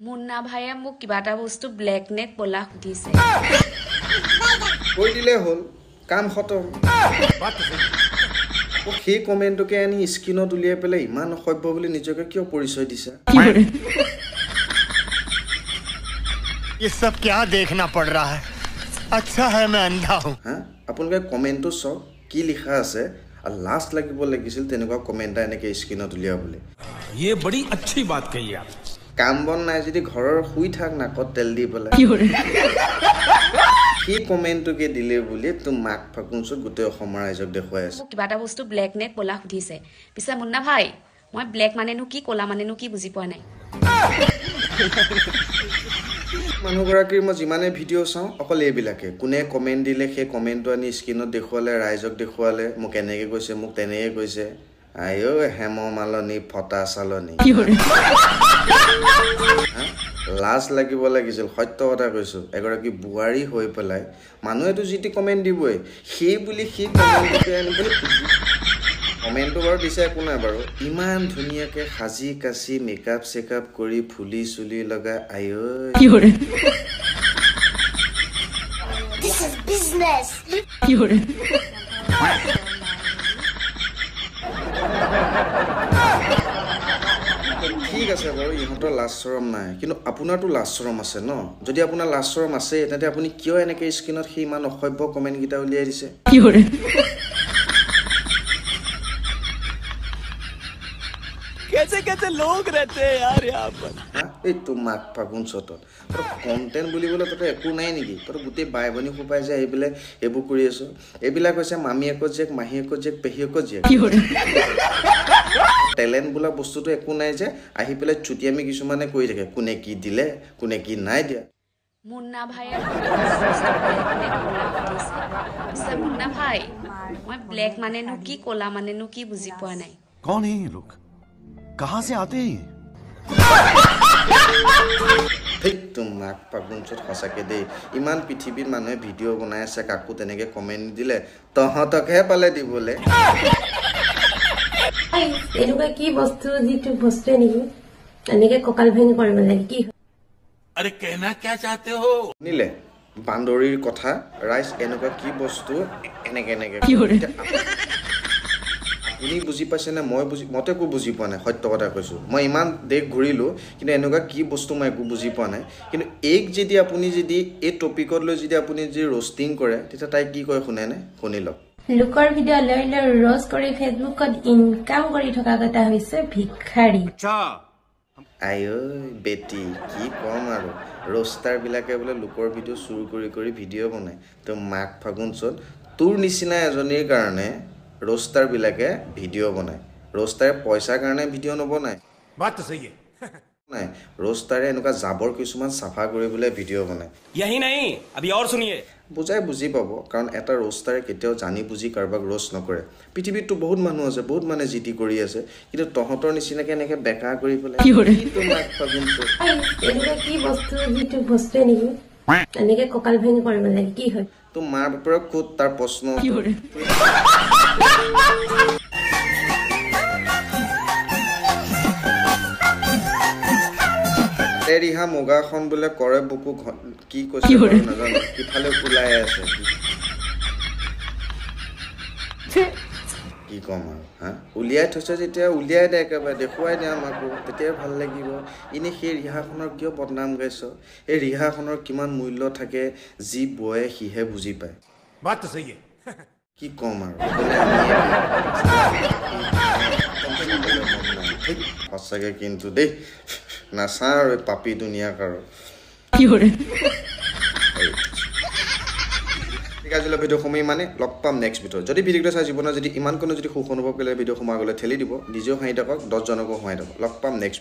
মুন্না ভাইয়ে মোক কিবা এটা বস্তু ব্লেক নে ক'লা সুধিছে কৈ দিলে হল কাম খতম সেই কমেন্টকে আনি স্ক্ৰিনত উলিয়াই পেলাই ইমান অসভ্য বুলি নিজকে কিয় পৰিচয় দিছা ये सब क्या देखना पड़ रहा है अच्छा है मैं अंधा हूं हां আপোনালোকে কমেন্টটো চাওক কি লিখা আছে আৰু লাষ্ট লাগিব লাগিছিল তেনেকুৱা কমেন্ট এনেকে স্ক্ৰিনত উলিয়াবলৈ ये बड़ी अच्छी बात कही आप কাম বন নাই যদি ঘৰৰ শুই থাক নাকত তেল দি পেলাই কি কমেন্টকে দিলে বুলি তুমি মাক ফাকুনছত গোটেই অসমৰ ৰাইজক দেখুৱাই আছে মোক কিবা এটা বস্তু ব্লেক নে ক'লা সুধিছে পিছে মুন্না ভাই মই ব্লেক মানেনো কি ক'লা মানেনো কি বুজি পোৱা নাই মানুহগৰাকীৰ মই যিমানে ভিডিঅ' চাওঁ অকল এইবিলাকে কোনে কমেণ্ট দিলে সেই কমেণ্টটো আনি স্ক্ৰিনত দেখুৱালে ৰাইজক দেখুৱালে মোক এনেকৈ কৈছে মোক তেনেকৈ কৈছে আইও হেম মালনী ফটা চালনী লাজ লাগিব লাগিছিল সত্য কথা কৈছো এগৰাকী বুৱাৰী হৈ পেলাই মানুহেতো যিটি কমেণ্ট দিবই সেই বুলি সেই কমেণ্টটো আনিবলৈ কমেণ্টটো বাৰু দিছে একো নাই বাৰু ইমান ধুনীয়াকে সাজি কাচি মেকআপ চেকআপ কৰি ফুলি চুলি লগা আইও This is business. ঠিক আছে বাৰু ইহঁতৰ লাজ শৰম নাই কিন্তু আপোনাৰতো লাজ শৰম আছে ন যদি আপোনাৰ লাজ শৰম আছে তেন্তে আপুনি কিয় এনেকে স্ক্ৰিনত সেই ইমান অসভ্য কমেণ্ট গিটা উলিয়াই দিছে कैसे कैसे लोग रहते हैं यार यहाँ पर এই তোমাক ফাগুন চতত তোৰ কন্টেন্ট বুলিবলৈ তোৰ একো নাই নেকি তোৰ গোটেই বাই ভনী খুপাই যায় এইবিলাক এইবোৰ কৰি আছো এইবিলাক হৈছে মামীয়েকৰ জীয়েক মাহীয়েকৰ জীয়েক পেহীয়েকৰ জীয়েক টেলেণ্ট বোলা বস্তুটো একো নাই যে আহি পেলাই চুটিয়ামি কিছুমানে কৰি থাকে কোনে কি দিলে কোনে কি নাই দিয়া মুন্না ভাইয়ে মোক কিবা এটা বস্তু ব্লেক নে ক'লা সুধিছে পিছে মুন্না ভাই মই ব্লেক মানেনো কি ক'লা মানেনো কি বুজি পোৱা নাই कौन है ये लोग कहां से आते हैं ঠিক তোমাক ফাগুনচত সঁচাকে দেই ইমান পৃথিৱীৰ মানুহে ভিডিঅ' বনাই আছে কাকো তেনেকে কমেণ্ট দিলে তহঁতকহে পালে দিবলৈ এনেকুৱা কি বস্তু যিটো বস্তুৱে নেকি এনেকে কঁকাল ভাঙি কৰিব লাগে কি अरे कहना क्या चाहते हो নিলে বান্দৰীৰ কথা ৰাইজ এনেকুৱা কি বস্তু এনেকে এনেকে আপুনি বুজি পাইছে না মই মতে একো বুজি পোৱা নাই সত্য কথা কৈছো মই ইমান দেশ ঘূৰিলো কিন্তু এনেকুৱা কি বস্তু মই একো বুজি পোৱা নাই কিন্তু এক যদি আপুনি যদি এই টপিকত লৈ যদি আপুনি যদি ৰোষ্টিং কৰে তেতিয়া তাই কি কয় শুনে নে শুনি লওক লোকৰ ভিডিঅ' লৈ লৈ ৰ'জ কৰি ফেচবুকত ইনকাম কৰি থকা কথা হৈছে ভিক্ষাৰী আইঐ বেটি কি কম আৰু ৰোষ্টাৰ বিলাকে বোলে লোকৰ ভিডিঅ' চুৰ কৰি কৰি ভিডিঅ' বনায় তো মাক ফাগুনচত তোৰ নিচিনা এজনীৰ কাৰণে ৰোষ্টাৰ বিলাকে ভিডিঅ' বনায় ৰোষ্টাৰে পইচাৰ কাৰণে ভিডিঅ' নবনায় बात तो सही है নাই ৰোষ্টাৰে এনেকুৱা জাবৰ কিছুমান চাফা কৰিবলৈ ভিডিঅ' বনায় यही नहीं अभी और सुनिए বুজাই বুজি পাব কাৰণ এটা ৰোষ্টাৰে কেতিয়াও জানি বুজি কাৰোবাক ৰোষ্ট নকৰে পৃথিৱীততো বহুত মানুহ আছে বহুত মানে জিটি কৰি আছে কিন্তু তহঁতৰ নিচিনাকে এনেকে বেকা কৰি পেলাই তোমাক ফাগুনচত এনেকুৱা কি বস্তু যিটো বস্তুৱে নেকি এনেকে কঁকাল ভাঙি কৰিব লাগে কি হয় তো মাৰ বাপেৰক খুদ তাৰ প্ৰশ্ন ৰিহা মুগাখন বোলে কৰে বুকু কি কৈছে নাজানো ইফালে ওলাই আছে কি কম আৰু হা উলিয়াই থৈছে যেতিয়া উলিয়াই দে একেবাৰে দেখুৱাই দে আমাকো তেতিয়া ভাল লাগিব এনে সেই ৰিহাখনৰ কিয় বদনাম গাইছ এই ৰিহাখনৰ কিমান মূল্য থাকে যি বয়ে সিহে বুজি পায় बात तो सही है কি কম আৰু সঁচাকে কিন্তু দেই নাচা আৰু পাপি দুনিয়াক আৰু ঠিক আছে ভিডিঅ' সময় মানে লগ পাম নেক্সট ভিডিঅ' যদি ভিডিঅ'টো চাই জীৱনত যদি ইমান কোনো যদি সুখ অনুভৱ কৰিলে ভিডিঅ' সময় আগলৈ ঠেলি দিব নিজেও হাঁহি থাকক 10জনকো হাঁহি থাকক লগ পাম নেক্সট